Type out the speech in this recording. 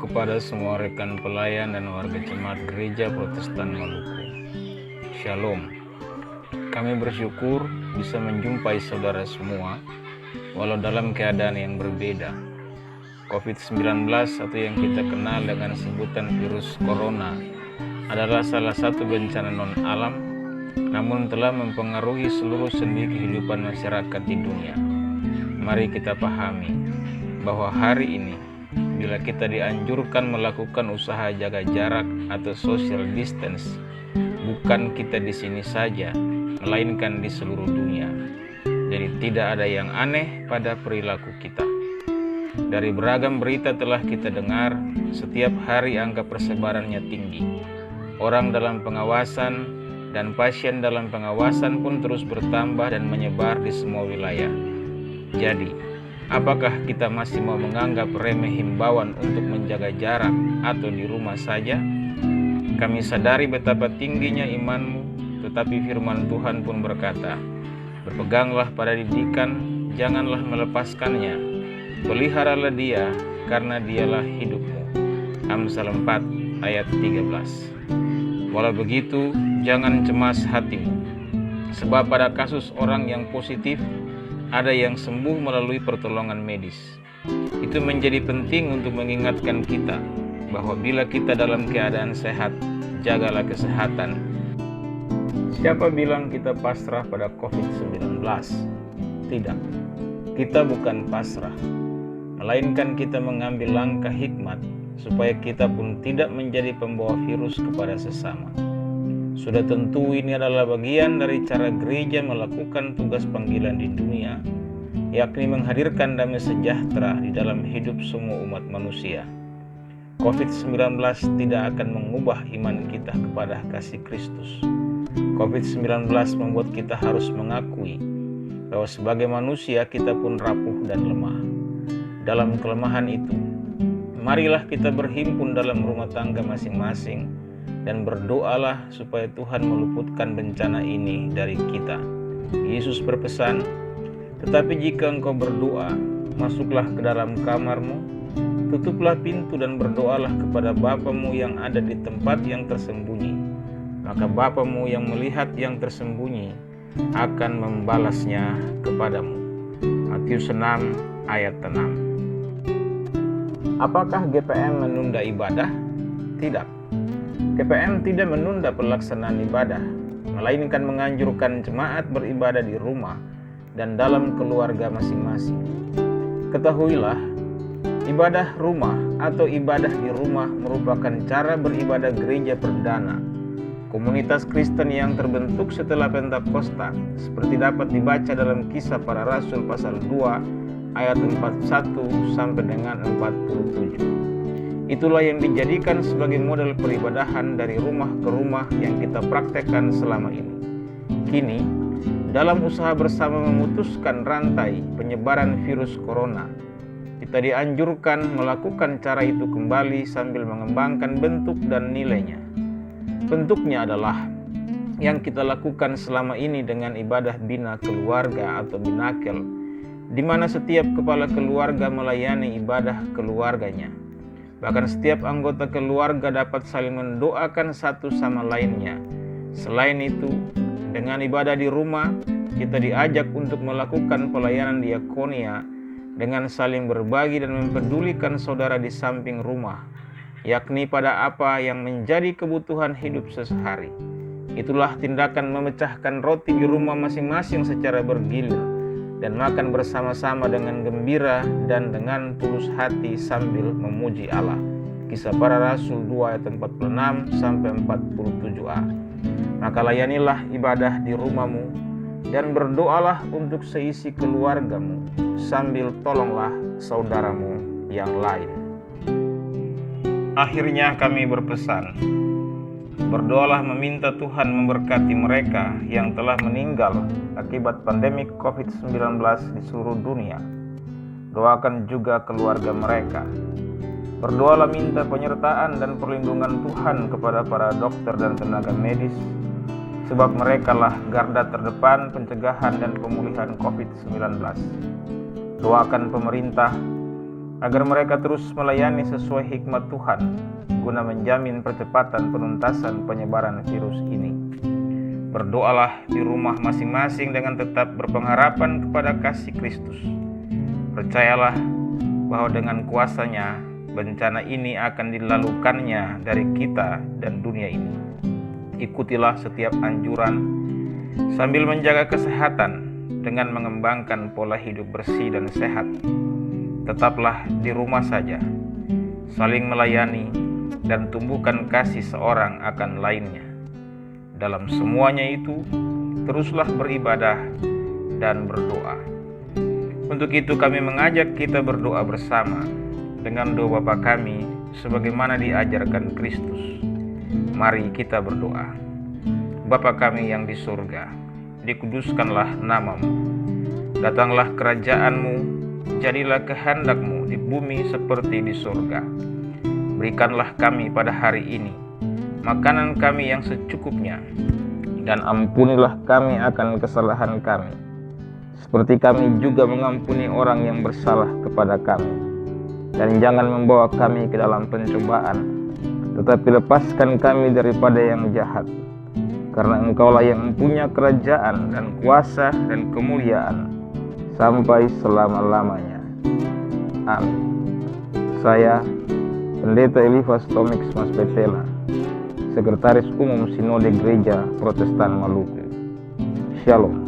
kepada semua rekan pelayan dan warga jemaat Gereja Protestan Maluku. Shalom. Kami bersyukur bisa menjumpai saudara semua, walau dalam keadaan yang berbeda. COVID-19 atau yang kita kenal dengan sebutan virus corona adalah salah satu bencana non-alam, namun telah mempengaruhi seluruh sendi kehidupan masyarakat di dunia. Mari kita pahami bahwa hari ini, bila kita dianjurkan melakukan usaha jaga jarak atau social distance, bukan kita di sini saja, melainkan di seluruh dunia. Jadi tidak ada yang aneh pada perilaku kita. Dari beragam berita telah kita dengar, setiap hari angka persebarannya tinggi. Orang dalam pengawasan dan pasien dalam pengawasan pun terus bertambah dan menyebar di semua wilayah. Jadi, apakah kita masih mau menganggap remeh himbauan untuk menjaga jarak atau di rumah saja? Kami sadari betapa tingginya imanmu, tetapi firman Tuhan pun berkata, berpeganglah pada didikan, janganlah melepaskannya. Peliharalah dia, karena dialah hidupmu. Amsal 4 ayat 13. Walau begitu, jangan cemas hatimu. Sebab pada kasus orang yang positif, ada yang sembuh melalui pertolongan medis. Itu menjadi penting untuk mengingatkan kita bahwa bila kita dalam keadaan sehat, jagalah kesehatan. Siapa bilang kita pasrah pada COVID-19? Tidak, kita bukan pasrah, melainkan kita mengambil langkah hikmat supaya kita pun tidak menjadi pembawa virus kepada sesama. Sudah tentu ini adalah bagian dari cara gereja melakukan tugas panggilan di dunia, yakni menghadirkan damai sejahtera di dalam hidup semua umat manusia. COVID-19 tidak akan mengubah iman kita kepada kasih Kristus. COVID-19 membuat kita harus mengakui bahwa sebagai manusia kita pun rapuh dan lemah. Dalam kelemahan itu, marilah kita berhimpun dalam rumah tangga masing-masing dan berdoalah supaya Tuhan meluputkan bencana ini dari kita. Yesus berpesan, tetapi jika engkau berdoa, masuklah ke dalam kamarmu, tutuplah pintu dan berdoalah kepada Bapamu yang ada di tempat yang tersembunyi. Maka Bapamu yang melihat yang tersembunyi akan membalasnya kepadamu. Matius 6 ayat 6. Apakah GPM menunda ibadah? Tidak. GPM tidak menunda pelaksanaan ibadah, melainkan menganjurkan jemaat beribadah di rumah dan dalam keluarga masing-masing. Ketahuilah, ibadah rumah atau ibadah di rumah merupakan cara beribadah gereja perdana, komunitas Kristen yang terbentuk setelah Pentakosta, seperti dapat dibaca dalam Kisah Para Rasul pasal 2 ayat 41 sampai dengan 47. Itulah yang dijadikan sebagai model peribadahan dari rumah ke rumah yang kita praktekkan selama ini. Kini, dalam usaha bersama memutuskan rantai penyebaran virus corona, kita dianjurkan melakukan cara itu kembali sambil mengembangkan bentuk dan nilainya. Bentuknya adalah yang kita lakukan selama ini dengan ibadah bina keluarga atau binakel, di mana setiap kepala keluarga melayani ibadah keluarganya. Bahkan setiap anggota keluarga dapat saling mendoakan satu sama lainnya. Selain itu, dengan ibadah di rumah, kita diajak untuk melakukan pelayanan diakonia dengan saling berbagi dan mempedulikan saudara di samping rumah, yakni pada apa yang menjadi kebutuhan hidup sehari. Itulah tindakan memecahkan roti di rumah masing-masing secara bergilir dan makan bersama-sama dengan gembira dan dengan tulus hati sambil memuji Allah. Kisah Para Rasul 2 ayat 46 sampai 47a. Maka layanilah ibadah di rumahmu dan berdoalah untuk seisi keluargamu sambil tolonglah saudaramu yang lain. Akhirnya kami berpesan, berdoalah meminta Tuhan memberkati mereka yang telah meninggal akibat pandemi COVID-19 di seluruh dunia. Doakan juga keluarga mereka. Berdoalah minta penyertaan dan perlindungan Tuhan kepada para dokter dan tenaga medis, sebab merekalah garda terdepan pencegahan dan pemulihan COVID-19. Doakan pemerintah, agar mereka terus melayani sesuai hikmat Tuhan guna menjamin percepatan penuntasan penyebaran virus ini. Berdoalah di rumah masing-masing dengan tetap berpengharapan kepada kasih Kristus. Percayalah bahwa dengan kuasa-Nya bencana ini akan dilalukannya dari kita dan dunia ini. Ikutilah setiap anjuran sambil menjaga kesehatan dengan mengembangkan pola hidup bersih dan sehat. Tetaplah di rumah saja, saling melayani dan tumbuhkan kasih seorang akan lainnya. Dalam semuanya itu, teruslah beribadah dan berdoa. Untuk itu kami mengajak kita berdoa bersama dengan doa Bapa kami sebagaimana diajarkan Kristus. Mari kita berdoa. Bapa kami yang di surga, dikuduskanlah nama-Mu. Datanglah kerajaan-Mu, jadilah kehendak-Mu di bumi seperti di surga. Berikanlah kami pada hari ini makanan kami yang secukupnya, dan ampunilah kami akan kesalahan kami, seperti kami juga mengampuni orang yang bersalah kepada kami. Dan jangan membawa kami ke dalam pencobaan, tetapi lepaskan kami daripada yang jahat. Karena Engkaulah yang mempunyai kerajaan dan kuasa dan kemuliaan sampai selama-lamanya. Amin. Saya, Pendeta Elifas Tomix Mas Petela, Sekretaris Umum Sinode Gereja Protestan Maluku. Shalom.